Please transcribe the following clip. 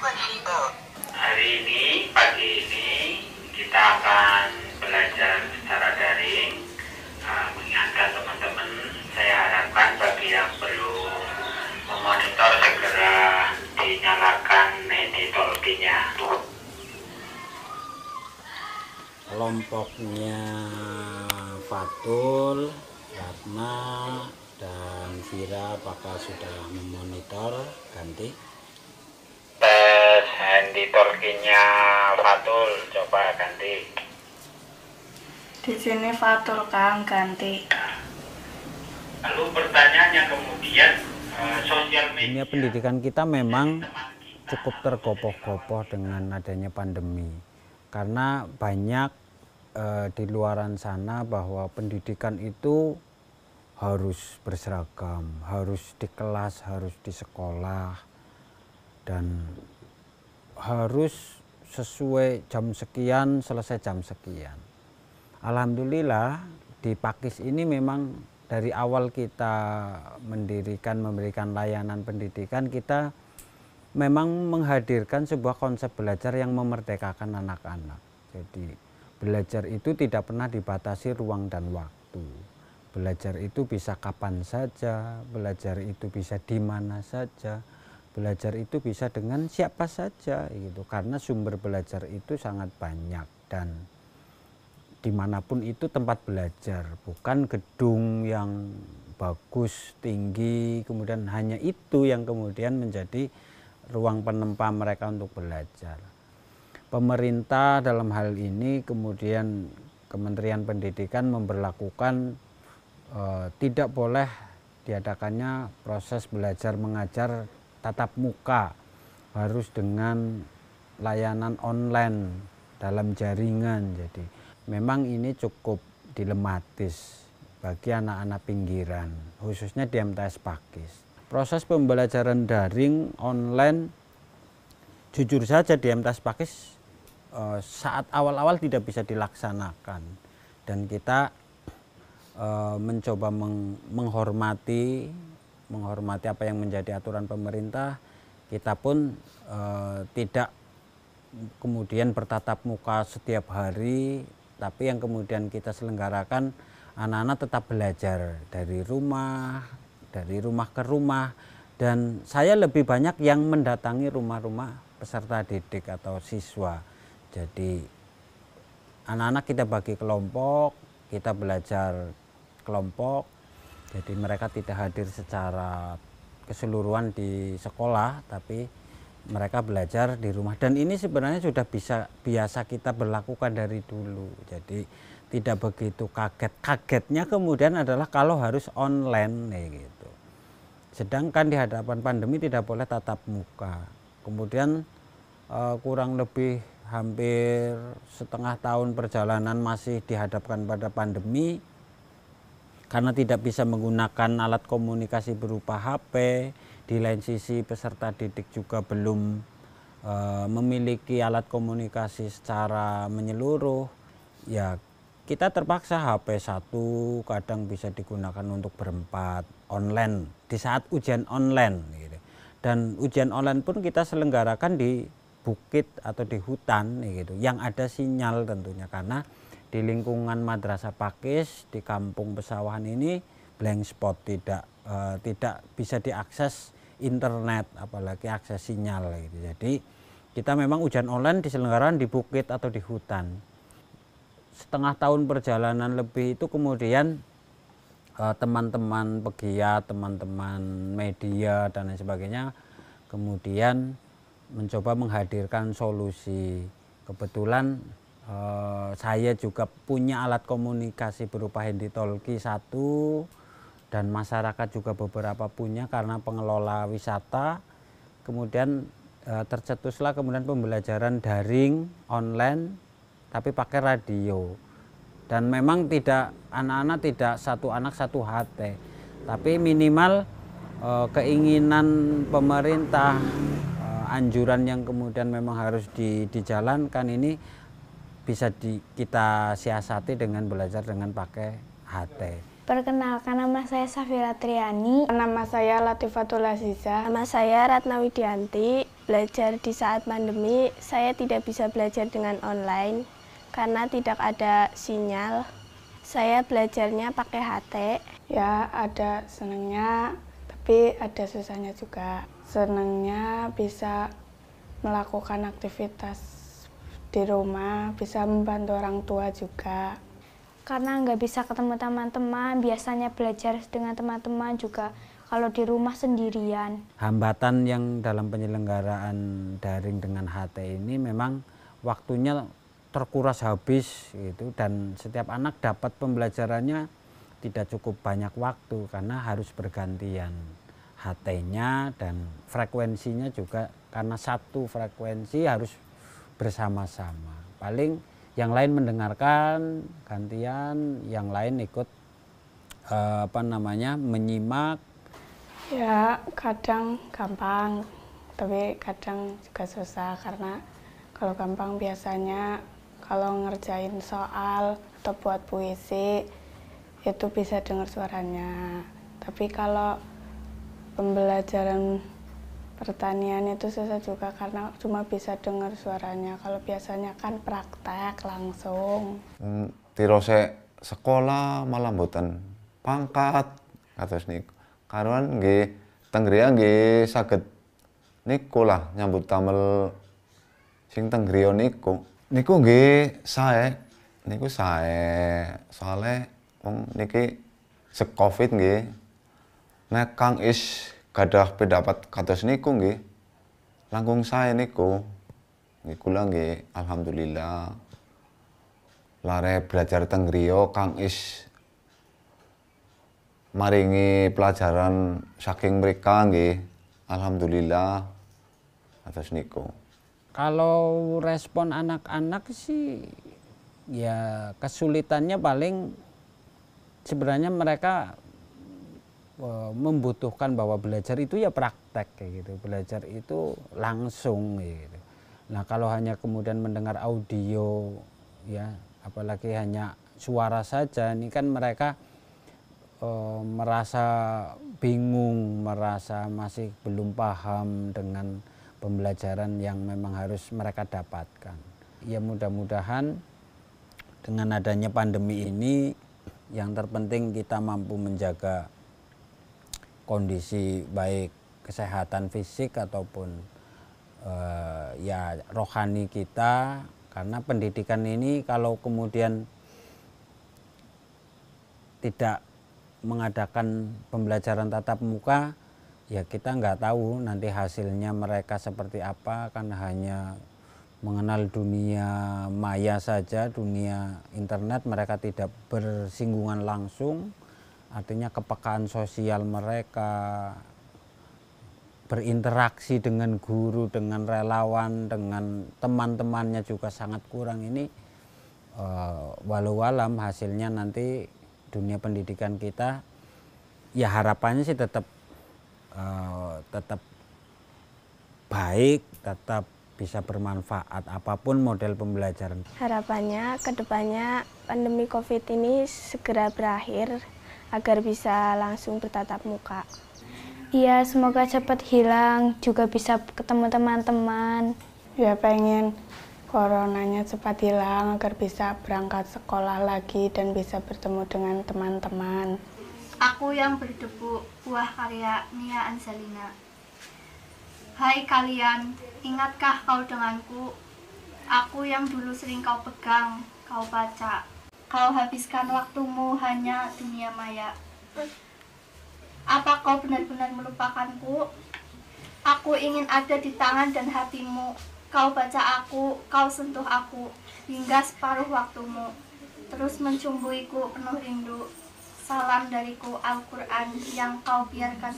Hari ini, pagi ini, kita akan belajar secara daring. Mengingatkan teman-teman, saya harapkan bagi yang belum memonitor segera dinyalakan handy-talkie-nya. Kelompoknya Fatul, Ratna, dan Vira apakah sudah memonitor? Ganti. Tes handy-talkie-nya Fatul, coba ganti. Di sini Fatul Kang, ganti. Lalu pertanyaannya kemudian, sosial media. Dunia pendidikan kita memang cukup tergopoh-gopoh dengan adanya pandemi. Karena banyak di luaran sana bahwa pendidikan itu harus berseragam, harus di kelas, harus di sekolah, dan harus sesuai jam sekian, selesai jam sekian. Alhamdulillah di Pakis ini memang dari awal kita memberikan layanan pendidikan, kita memang menghadirkan sebuah konsep belajar yang memerdekakan anak-anak. Jadi belajar itu tidak pernah dibatasi ruang dan waktu. Belajar itu bisa kapan saja, belajar itu bisa di mana saja, belajar itu bisa dengan siapa saja gitu. Karena sumber belajar itu sangat banyak dan dimanapun itu tempat belajar, bukan gedung yang bagus, tinggi, kemudian hanya itu yang kemudian menjadi ruang penempa mereka untuk belajar. Pemerintah dalam hal ini kemudian Kementerian Pendidikan memberlakukan tidak boleh diadakannya proses belajar mengajar tatap muka, harus dengan layanan online dalam jaringan. Jadi memang ini cukup dilematis bagi anak-anak pinggiran, khususnya di MTS Pakis. Proses pembelajaran daring online, jujur saja di MTS Pakis saat awal-awal tidak bisa dilaksanakan. Dan kita mencoba menghormati apa yang menjadi aturan pemerintah. Kita pun tidak kemudian bertatap muka setiap hari, tapi yang kemudian kita selenggarakan anak-anak tetap belajar dari rumah ke rumah, dan saya lebih banyak yang mendatangi rumah-rumah peserta didik atau siswa. Jadi anak-anak kita bagi kelompok, kita belajar kelompok, jadi mereka tidak hadir secara keseluruhan di sekolah, tapi mereka belajar di rumah. Dan ini sebenarnya sudah biasa kita berlakukan dari dulu. Jadi tidak begitu kaget. Kagetnya kemudian adalah kalau harus online gitu. Sedangkan di hadapan pandemi tidak boleh tatap muka. Kemudian kurang lebih hampir setengah tahun perjalanan masih dihadapkan pada pandemi. Karena tidak bisa menggunakan alat komunikasi berupa HP, di lain sisi peserta didik juga belum memiliki alat komunikasi secara menyeluruh, ya kita terpaksa HP satu kadang bisa digunakan untuk berempat online di saat ujian online gitu. Dan ujian online pun kita selenggarakan di bukit atau di hutan gitu, yang ada sinyal tentunya, karena di lingkungan Madrasah Pakis di Kampung Pesawahan ini blank spot, tidak bisa diakses internet, apalagi akses sinyal gitu. Jadi kita memang ujian online diselenggarakan di bukit atau di hutan. Setengah tahun perjalanan lebih itu kemudian teman-teman pegiat, teman-teman media dan lain sebagainya kemudian mencoba menghadirkan solusi. Kebetulan saya juga punya alat komunikasi berupa handy-talkie satu, dan masyarakat juga beberapa punya karena pengelola wisata. Kemudian tercetuslah kemudian pembelajaran daring online tapi pakai radio. Dan memang tidak, anak-anak tidak satu anak satu HT, tapi minimal keinginan pemerintah, anjuran yang kemudian memang harus dijalankan ini bisa kita siasati dengan belajar dengan pakai HT. Perkenalkan, nama saya Safira Triani. Nama saya Latifatul Aziza. Nama saya Ratna Widianti. Belajar di saat pandemi, saya tidak bisa belajar dengan online karena tidak ada sinyal. Saya belajarnya pakai HT. Ya, ada senangnya, tapi ada susahnya juga. Senangnya bisa melakukan aktivitas di rumah, bisa membantu orang tua juga. Karena nggak bisa ketemu teman-teman, biasanya belajar dengan teman-teman juga kalau di rumah sendirian. Hambatan yang dalam penyelenggaraan daring dengan HT ini memang waktunya terkuras habis gitu, dan setiap anak dapat pembelajarannya tidak cukup banyak waktu karena harus bergantian HT-nya, dan frekuensinya juga karena satu frekuensi harus bersama-sama. Paling yang lain mendengarkan gantian, yang lain ikut menyimak. Ya, kadang gampang, tapi kadang juga susah karena kalau gampang biasanya kalau ngerjain soal atau buat puisi itu bisa dengar suaranya. Tapi kalau pembelajaran pertanian itu susah juga karena cuma bisa dengar suaranya. Kalau biasanya kan praktek langsung. Tirose sekolah malah mboten pangkat kados niku. Karuan nggih teng griya nggih saged niku lah nyambut damel sing teng griya niku. Niku nggih sae. Niku sae. Soale wong niki se-Covid nggih. Nek Kang Is gadah pendapat kados niku nggih langkung sae niku. Niku lah nggih alhamdulillah. Lare belajar teng griya Kang Is maringi pelajaran saking mereka nggih alhamdulillah atas niku. Kalau respon anak-anak sih ya kesulitannya paling sebenarnya mereka membutuhkan bahwa belajar itu ya praktek kayak gitu, belajar itu langsung gitu. Nah kalau hanya kemudian mendengar audio ya, apalagi hanya suara saja, ini kan mereka merasa bingung, merasa masih belum paham dengan pembelajaran yang memang harus mereka dapatkan. Ya mudah-mudahan dengan adanya pandemi ini yang terpenting kita mampu menjaga kondisi baik kesehatan fisik ataupun ya rohani kita, karena pendidikan ini kalau kemudian tidak mengadakan pembelajaran tatap muka ya kita nggak tahu nanti hasilnya mereka seperti apa, kan hanya mengenal dunia maya saja, dunia internet, mereka tidak bersinggungan langsung. Artinya kepekaan sosial mereka, berinteraksi dengan guru, dengan relawan, dengan teman-temannya juga sangat kurang. Ini walau alam hasilnya nanti dunia pendidikan kita ya harapannya sih tetap baik, tetap bisa bermanfaat apapun model pembelajaran. Harapannya kedepannya pandemi COVID ini segera berakhir agar bisa langsung bertatap muka. Iya, semoga cepat hilang, juga bisa ketemu teman-teman. Ya pengen coronanya cepat hilang agar bisa berangkat sekolah lagi dan bisa bertemu dengan teman-teman. Aku yang berdebu, buah karya Nia Anzalina. Hai kalian, ingatkah kau denganku? Aku yang dulu sering kau pegang, kau baca. Kau habiskan waktumu hanya dunia maya. Apa kau benar-benar melupakanku? Aku ingin ada di tangan dan hatimu. Kau baca aku, kau sentuh aku, hingga separuh waktumu. Terus mencumbuiku penuh rindu. Salam dariku Al-Quran yang kau biarkan